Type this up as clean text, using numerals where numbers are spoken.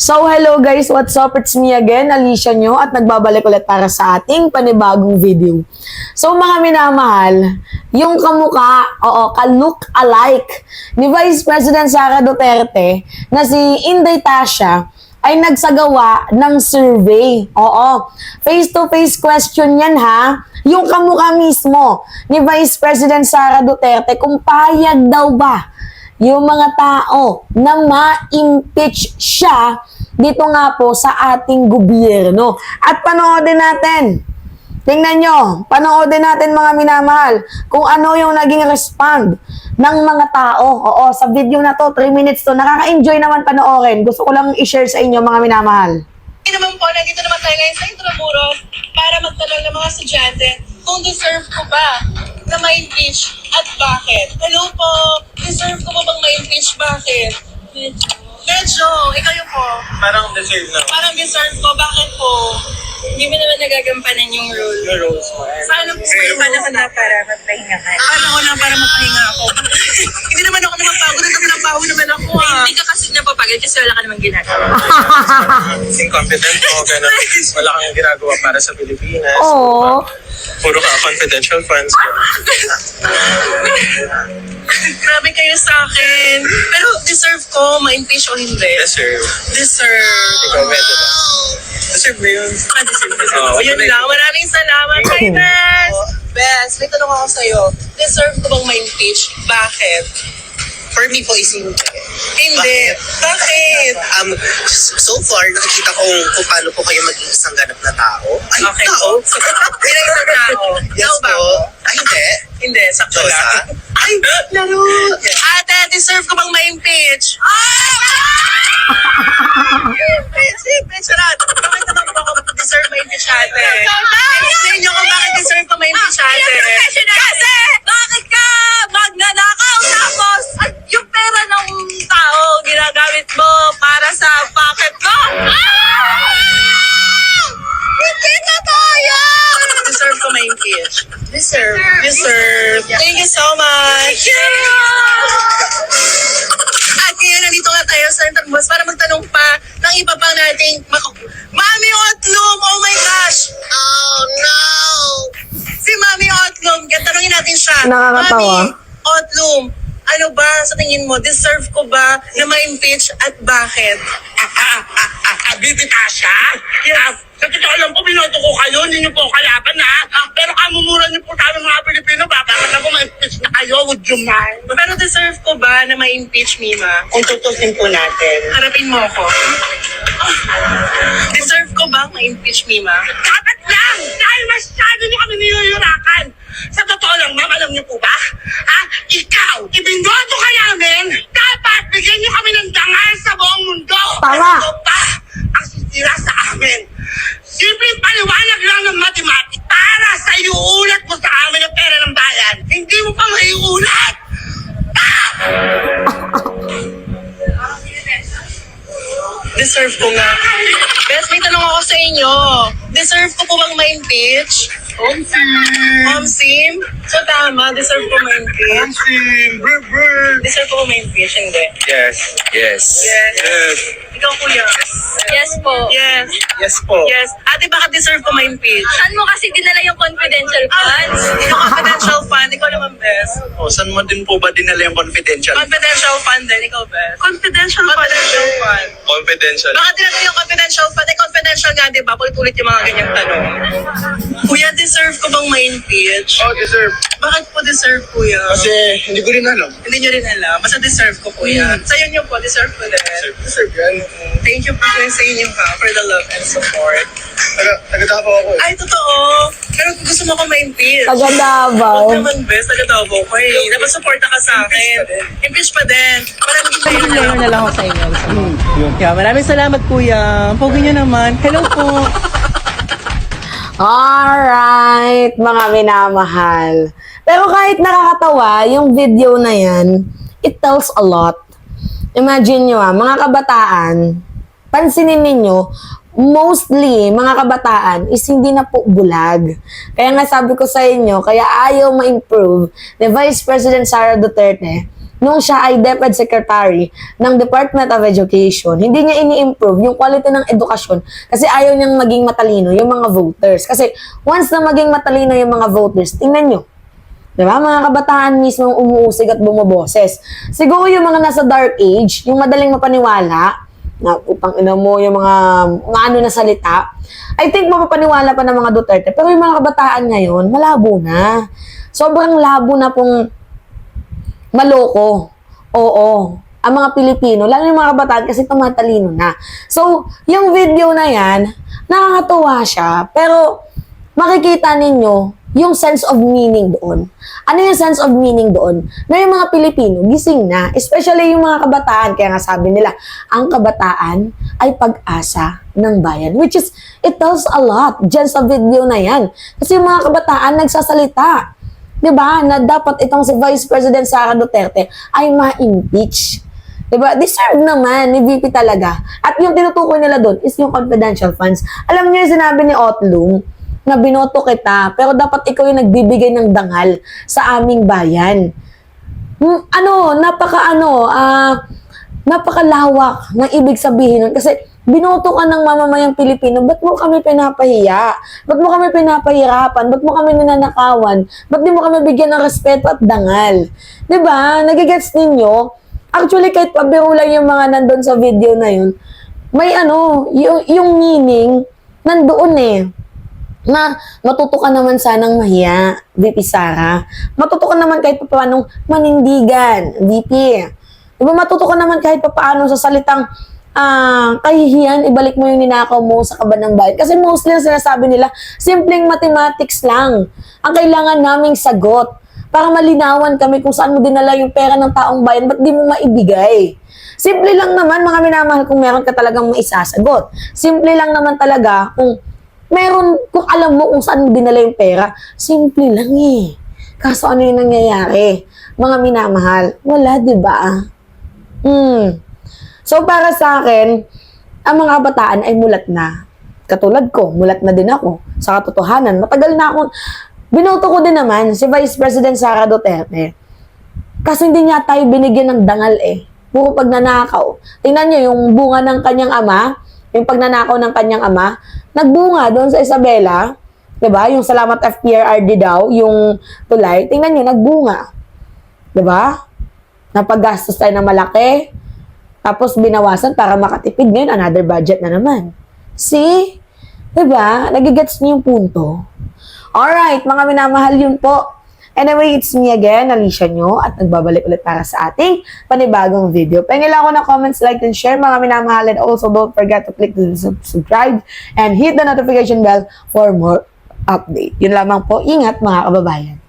So, hello guys, what's up? It's me again, Alicia nyo, at nagbabalik ulit para sa ating panibagong video. So, mga minamahal, yung kamukha, ka-look alike ni Vice President Sara Duterte na si Inday Tasha ay nagsagawa ng survey. Face-to-face question yan ha. Yung kamukha mismo ni Vice President Sara Duterte kung payag daw ba yung mga tao na ma-impeach siya dito nga po sa ating gobyerno. At panoodin natin. Tingnan nyo, panoodin natin mga minamahal kung ano yung naging respond ng mga tao. Sa video na to, 3 minutes to. Nakaka-enjoy naman panoorin. Gusto ko lang i-share sa inyo mga minamahal. Naman po, nandito naman tayo ngayon sa Intramuros para magtanong ng mga estudyante kung deserve ko ba na ma-impeach at bakit. Hello po, deserve ko ba bang ma-impeach? Bakit? Medyo. Ikaw yung po. Parang deserve na. Parang deserve ko. Bakit po? Hindi mo naman nagagampanan yung role. The roles mo. Sana po kayo Panahon na para magpahinga ka. Panahon na para mapahinga ako. Hindi naman ako napapagod. Napapagod naman ako Hindi ka kasi napapagod kasi wala ka naman ginagawa. Incompetent mo, gano'n. Wala kang ginagawa para sa Pilipinas. Oo. Puro ka confidential funds. Grabe kayo sa akin. Pero deserve ko ma-impeach o hindi? Deserve. Deserve. Ikaw, medyo ba? Deserve mo yun. Oh, yun lang. Maraming salamat. Hi, Bes! Bes, may tanong ako sa'yo. Deserve ko bang ma-impeach? Bakit? For me po is hindi. Hindi. Bakit? So far, nakikita ko kung paano po kayo maging isang ganap na tao. Ay, Okay. tao? Bilang isang tao. Yes Ikaw ba? po. Ay, hindi. Hindi, sakto Diyosa? lang. Ay, laro. Ate, deserve ko bang ma-impeach? Impeach, sarap. Bakit naman po ako deserve ma-impeach, ate? Explain nyo kung bakit deserve ko ma-impeach, ate. Kasi, bakit ka magnanakaw tapos yung pera ng tao ginagamit mo para sa pocket mo? Hindi totoo yan! Deserve ko ma-impeach. Deserve. Thank you so much. At kaya nandito nga tayo sa Intramuros para magtanong pa ng iba pang nating Mami Otlum! Oh my gosh! Oh no! Si Mami Otlum, tanongin natin siya. Nakakatawa. Mami Otlum, ano ba sa tingin mo, deserve ko ba na ma-impeach at bakit? Bibi Tasha? Sa totoo lang po, binoto ko kayo, hindi niyo po kalaban ha. Pero kamumura niyo po tayo mga Pilipino, bakit ako ma-impeach na kayo, would you mind? Pero deserve ko ba na ma-impeach, Mima? Kung tutusin po natin. Harapin mo ako. Deserve ko ba ma-impeach, Mima? Dapat lang! Dahil masyado niyo kami niyuyurakan. Sa totoo lang, ma'am, alam niyo po ba? Ikaw, ibinoto ka namin, dapat bigyan niyo kami ng dangal sa buong mundo. Tama. Ano pa ang sisira sa amin? Simpleng paliwanag lang ng matematik para sa iuulat mo sa amin ang pera ng bayan. Hindi mo pa maiulat! Deserve ko nga. Bes, may tanong ako sa inyo. Deserve ko po bang ma-impeach? Sim? So tama, deserve ko ma-impeach. Deserve ko ma-impeach, hindi. Yes. Yes. Ikaw, kuya. Yes po. Yes. Yes po. Yes. Ate, baka deserve ko ma-impeach? Saan mo kasi dinala yung confidential funds? Yung confidential fund, ikaw naman, Bes. O, saan mo din po ba dinala yung confidential? Confidential fund din, ikaw, Bes. Confidential fund. Confidential. Baka dinala yung confidential fund. Confidential nga, di ba? Ulit-ulit yung mga ganyang tanong. Kuya, deserve ko bang ma-impeach? Oh, deserve. Bakit po deserve, kuya? Kasi hindi ko rin alam. Hindi nyo rin alam. Basta deserve ko, kuya. Sa'yo nyo po, deserve ko din. Deserve yan. Thank you po sa inyo ha, for the love and support. Taga-tapo ako. Ay, totoo. Pero kung gusto mo ko ma-impeach. Taga Davao. Huwag naman, best. Taga-Davao ko eh. Dapat supporta ka sa akin. Impeach pa din. Para maging mayor na lang ako. sa inyo. Yeah, maraming salamat kuya. Pogi nyo naman. Hello po. Alright, mga minamahal. Pero kahit nakakatawa, yung video na yan, it tells a lot. Imagine nyo mga kabataan, pansinin ninyo, mostly, mga kabataan is hindi na po bulag. Kaya nga sabi ko sa inyo, kaya ayaw ma-improve ni Vice President Sara Duterte nung siya ay DepEd Secretary ng Department of Education, hindi niya ini-improve yung quality ng edukasyon kasi ayaw niyang maging matalino yung mga voters. Kasi once na maging matalino yung mga voters, tingnan nyo, diba? Mga kabataan mismo umuusig at bumaboses. Siguro yung mga nasa dark age, yung madaling mapaniwala, na upang ina mo yung mga ano na salita, I think mapapaniwala pa ng mga Duterte. Pero yung mga kabataan ngayon, malabo na. Sobrang labo na pong maloko. Oo. Ang mga Pilipino, lalo yung mga kabataan kasi tumatalino na. So, yung video na yan, nakakatuwa siya, pero makikita ninyo yung sense of meaning doon. Ano yung sense of meaning doon? Na yung mga Pilipino, gising na. Especially yung mga kabataan. Kaya nga sabi nila, ang kabataan ay pag-asa ng bayan. Which is, it tells a lot dyan sa video na yan. Kasi yung mga kabataan nagsasalita. Diba? Na dapat itong si Vice President Sara Duterte ay ma-impeach. Diba? Deserve naman ni VP talaga. At yung tinutukoy nila doon is yung confidential funds. Alam niyo yung sinabi ni Otlum, na binoto kita, pero dapat ikaw yung nagbibigay ng dangal sa aming bayan. Napakalawak ng ibig sabihin nun. Kasi binoto ka ng mamamayang Pilipino, ba't mo kami pinapahiya? Ba't mo kami pinapahirapan? Ba't mo kami ninanakawan? Ba't di mo kami bigyan ng respeto at dangal? Diba? Nagigets ninyo? Actually, kahit pabiro lang yung mga nandun sa video na yun, may yung meaning, nandoon eh. Na matuto ka naman sanang mahiya, VP Sara. Matuto ka naman kahit paano manindigan, VP. Diba matuto ka naman kahit paano sa salitang kahihiyan, ibalik mo yung ninakaw mo sa kaban ng bayan. Kasi mostly ang sinasabi nila, simpleng mathematics lang. Ang kailangan naming sagot para malinawan kami kung saan mo dinala yung pera ng taong bayan, ba't di mo maibigay? Simple lang naman, mga minamahal, kung meron ka talagang maisasagot. Simple lang naman talaga kung alam mo kung saan mo dinala yung pera, simple lang eh. Kaso ano yung nangyayari? Mga minamahal, wala, di ba? So, para sa akin, ang mga kabataan ay mulat na. Katulad ko, mulat na din ako sa katotohanan. Matagal na akong, binoto ko din naman si Vice President Sara Duterte. Kasi hindi niya tayo binigyan ng dangal eh. Puro pagnanakaw. Tingnan niyo yung bunga ng kanyang ama, yung pagnanakaw ng kanyang ama, nagbunga doon sa Isabela, 'di ba? Yung Salamat FPRRD daw, yung tulay, tingnan niyo nagbunga. 'Di ba? Napaggastos tayo ng malaki, tapos binawasan para makatipid. Ngayon, another budget na naman. See? 'Di ba? Nagigets niyo yung punto. Alright, mga minamahal, yun po. Anyway, it's me again, Alicia nyo, at nagbabalik ulit para sa ating panibagong video. Pahingin lang ako ng comments, like, and share, mga minamahal, and also don't forget to click the subscribe and hit the notification bell for more update. Yun lamang po. Ingat, mga kababayan.